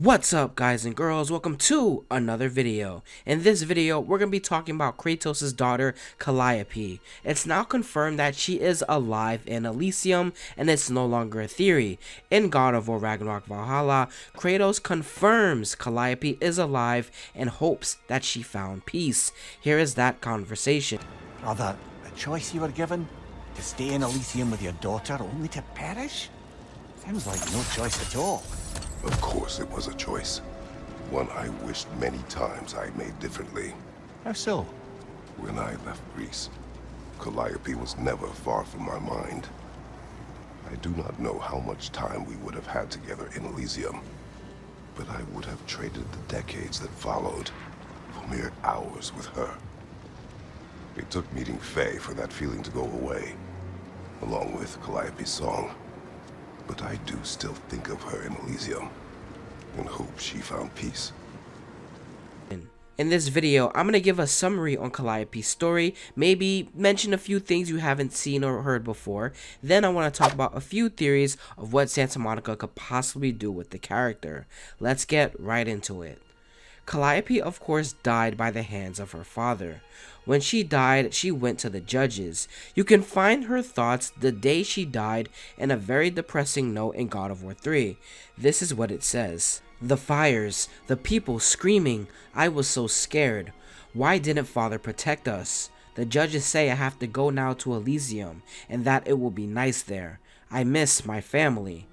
What's up, guys and girls? Welcome to another video. In this video, we're going to be talking about Kratos' daughter, Calliope. It's now confirmed that she is alive in Elysium, and it's no longer a theory. In God of War Ragnarok Valhalla, Kratos confirms Calliope is alive and hopes that she found peace. Here is that conversation. Brother, the choice you were given? To stay in Elysium with your daughter only to perish? Sounds like no choice at all. Of course it was a choice. One I wished many times I made differently. How so? When I left Greece, Calliope was never far from my mind. I do not know how much time we would have had together in Elysium, but I would have traded the decades that followed for mere hours with her. It took meeting Faye for that feeling to go away, along with Calliope's song. But I do still think of her in Elysium and hope she found peace. In this video, I'm going to give a summary on Calliope's story, maybe mention a few things you haven't seen or heard before. Then I want to talk about a few theories of what Santa Monica could possibly do with the character. Let's get right into it. Calliope, of course, died by the hands of her father. When she died, she went to the judges. You can find her thoughts the day she died in a very depressing note in God of War 3. This is what it says. The fires, the people screaming, I was so scared. Why didn't Father protect us? The judges say I have to go now to Elysium, and that it will be nice there. I miss my family.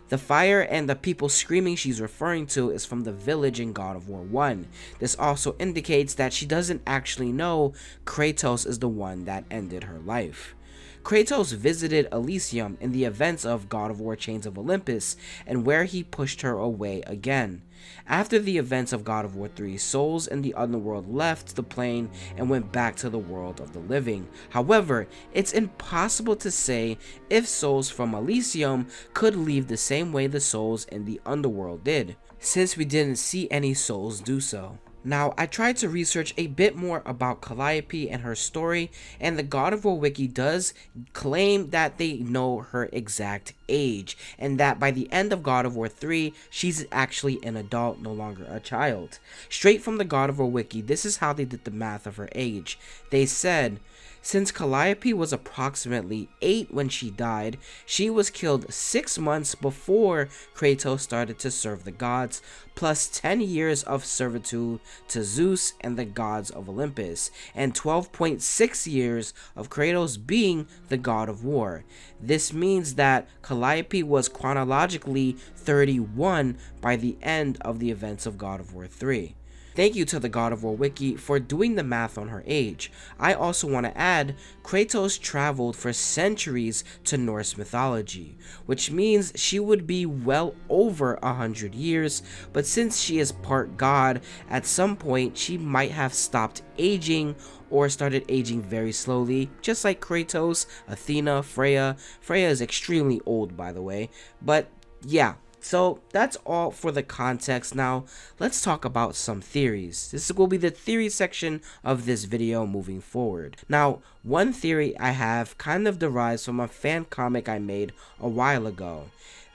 The fire and the people screaming she's referring to is from the village in God of War 1. This also indicates that she doesn't actually know Kratos is the one that ended her life. Kratos visited Elysium in the events of God of War Chains of Olympus, and where he pushed her away again. After the events of God of War 3, souls in the underworld left the plane and went back to the world of the living. However, it's impossible to say if souls from Elysium could leave the same way the souls in the underworld did, since we didn't see any souls do so. Now, I tried to research a bit more about Calliope and her story, and the God of War wiki does claim that they know her exact age, and that by the end of God of War 3, she's actually an adult, no longer a child. Straight from the God of War wiki, this is how they did the math of her age. They said, since Calliope was approximately 8 when she died, she was killed 6 months before Kratos started to serve the gods, plus 10 years of servitude to Zeus and the gods of Olympus, and 12.6 years of Kratos being the god of war. This means that Calliope was chronologically 31 by the end of the events of God of War 3. Thank you to the God of War wiki for doing the math on her age. I also want to add, Kratos traveled for centuries to Norse mythology, which means she would be well over 100 years, but since she is part god, at some point she might have stopped aging or started aging very slowly, just like Kratos, Athena, Freya. Freya is extremely old, by the way, but yeah. So that's all for the context. Now let's talk about some theories. This will be the theory section of this video moving forward. Now, one theory I have kind of derives from a fan comic I made a while ago.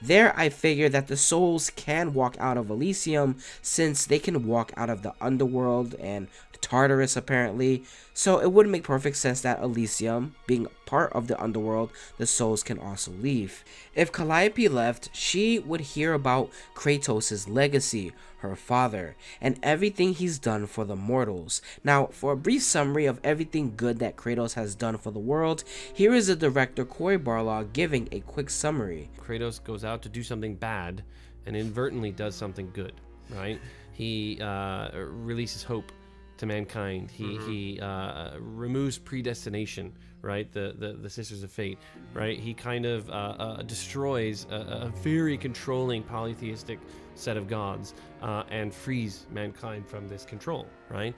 There I figured that the souls can walk out of Elysium since they can walk out of the underworld and Tartarus apparently, so it would make perfect sense that Elysium, being part of the underworld, the souls can also leave. If Calliope left, she would hear about Kratos' legacy, her father, and everything he's done for the mortals. Now, for a brief summary of everything good that Kratos has done for the world, here is the director Cory Barlog giving a quick summary. Kratos goes out to do something bad and inadvertently does something good, right? He releases hope to mankind. He removes predestination, right? The Sisters of Fate, right? He kind of destroys a very controlling polytheistic set of gods and frees mankind from this control, right?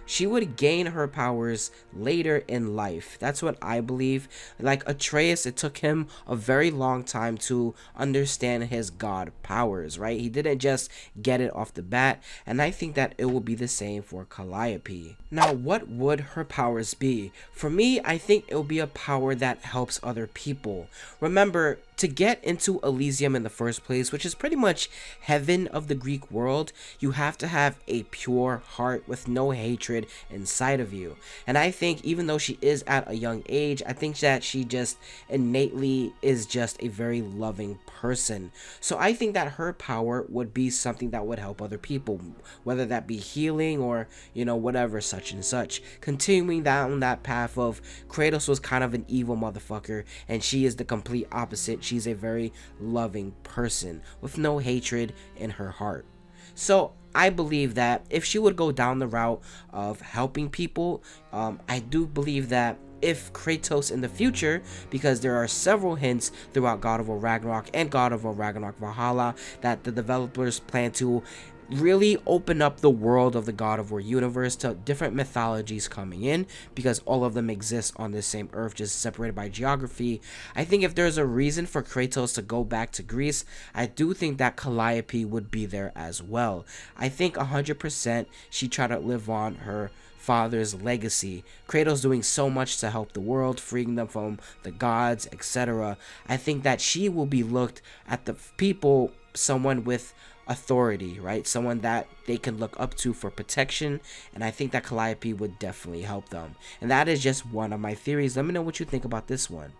She would gain her powers later in life. That's what I believe. Like Atreus, it took him a very long time to understand his god powers, right? He didn't just get it off the bat, and I think that it will be the same for Calliope. Now, what would her powers be? For me, I think it will be a power that helps other people. Remember, To get into Elysium in the first place, which is pretty much heaven of the Greek world, you have to have a pure heart with no hatred inside of you. And I think even though she is at a young age, I think that she just innately is just a very loving person. So I think that her power would be something that would help other people, whether that be healing or, you know, whatever, such and such. Continuing down that path of Kratos was kind of an evil motherfucker, and she is the complete opposite. She's a very loving person with no hatred in her heart. So I believe that if she would go down the route of helping people, I do believe that if Kratos in the future, because there are several hints throughout God of War Ragnarok and God of War Ragnarok Valhalla that the developers plan to really open up the world of the God of War universe to different mythologies coming in, because all of them exist on this same earth, just separated by geography. I think if there's a reason for Kratos to go back to Greece, I do think that Calliope would be there as well. I think 100% she tried to live on her father's legacy. Kratos doing so much to help the world, freeing them from the gods, etc. I think that she will be looked at the people, someone with authority, right? Someone that they can look up to for protection, and I think that Calliope would definitely help them. And that is just one of my theories. Let me know what you think about this one.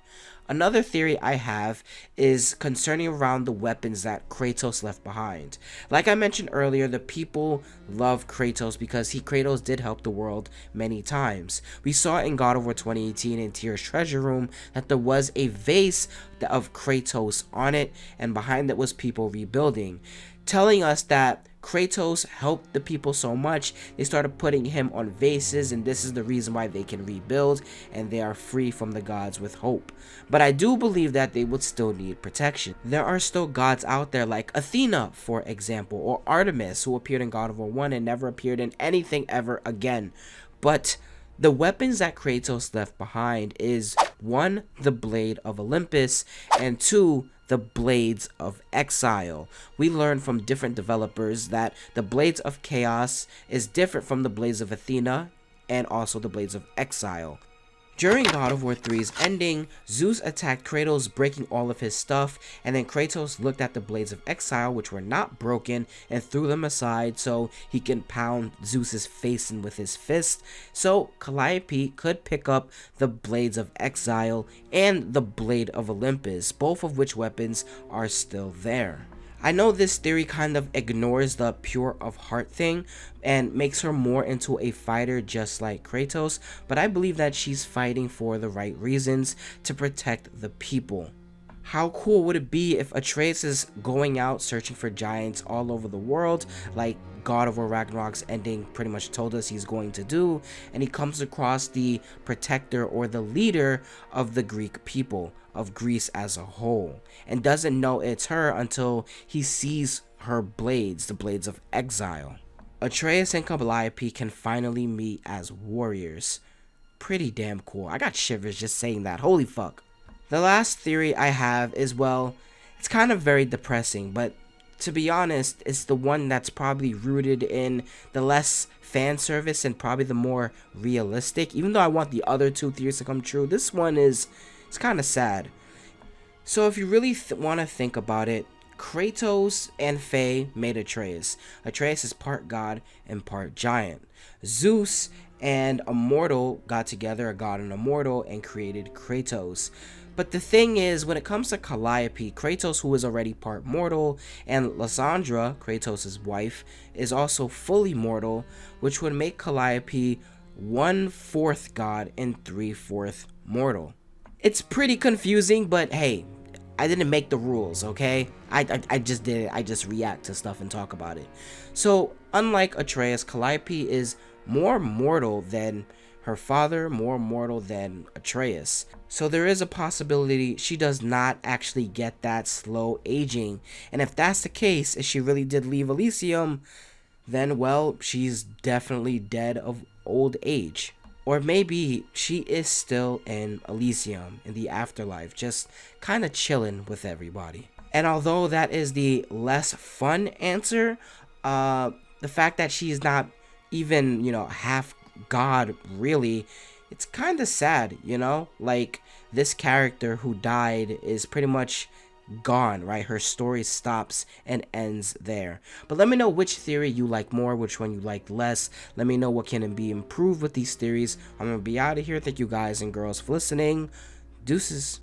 Another theory I have is concerning around the weapons that Kratos left behind. Like I mentioned earlier, the people love Kratos because Kratos did help the world many times. We saw in God of War 2018 in Tyr's treasure room that there was a vase of Kratos on it, and behind it was people rebuilding, telling us that Kratos helped the people so much, they started putting him on vases, and this is the reason why they can rebuild and they are free from the gods with hope. But I do believe that they would still need protection. There are still gods out there like Athena, for example, or Artemis, who appeared in God of War 1 and never appeared in anything ever again. But the weapons that Kratos left behind is 1, the Blade of Olympus, and 2, the Blades of Exile. We learned from different developers that the Blades of Chaos is different from the Blades of Athena and also the Blades of Exile. During God of War 3's ending, Zeus attacked Kratos, breaking all of his stuff, and then Kratos looked at the Blades of Exile, which were not broken, and threw them aside so he can pound Zeus's face in with his fist. So Calliope could pick up the Blades of Exile and the Blade of Olympus, both of which weapons are still there. I know this theory kind of ignores the pure of heart thing and makes her more into a fighter just like Kratos, but I believe that she's fighting for the right reasons to protect the people. How cool would it be if Atreus is going out searching for giants all over the world, like God of War Ragnarok's ending pretty much told us he's going to do, and he comes across the protector or the leader of the Greek people, of Greece as a whole, and doesn't know it's her until he sees her blades, the Blades of Exile. Atreus and Calliope can finally meet as warriors. Pretty damn cool. I got shivers just saying that. Holy fuck. The last theory I have is, well, it's kind of very depressing, but to be honest, it's the one that's probably rooted in the less fan service and probably the more realistic. Even though I want the other two theories to come true, this one it's kind of sad. So if you really want to think about it, Kratos and Faye made Atreus. Atreus is part god and part giant. Zeus and a mortal got together, a god and a mortal, and created Kratos. But the thing is, when it comes to Calliope, Kratos, who is already part mortal, and Lysandra, Kratos' wife, is also fully mortal, which would make Calliope 1/4 god and 3/4 mortal. It's pretty confusing, but hey, I didn't make the rules, okay? I just did it. I just react to stuff and talk about it. So, unlike Atreus, Calliope is more mortal than her father, more mortal than Atreus. So there is a possibility she does not actually get that slow aging. And if that's the case, if she really did leave Elysium, then, well, she's definitely dead of old age. Or maybe she is still in Elysium, in the afterlife, just kind of chilling with everybody. And although that is the less fun answer, the fact that she's not even, half god, really, it's kind of sad, like, this character who died is pretty much gone, right? Her story stops and ends there. But let me know which theory you like more, which one you like less. Let me know what can be improved with these theories. I'm gonna be out of here. Thank you guys and girls for listening. Deuces.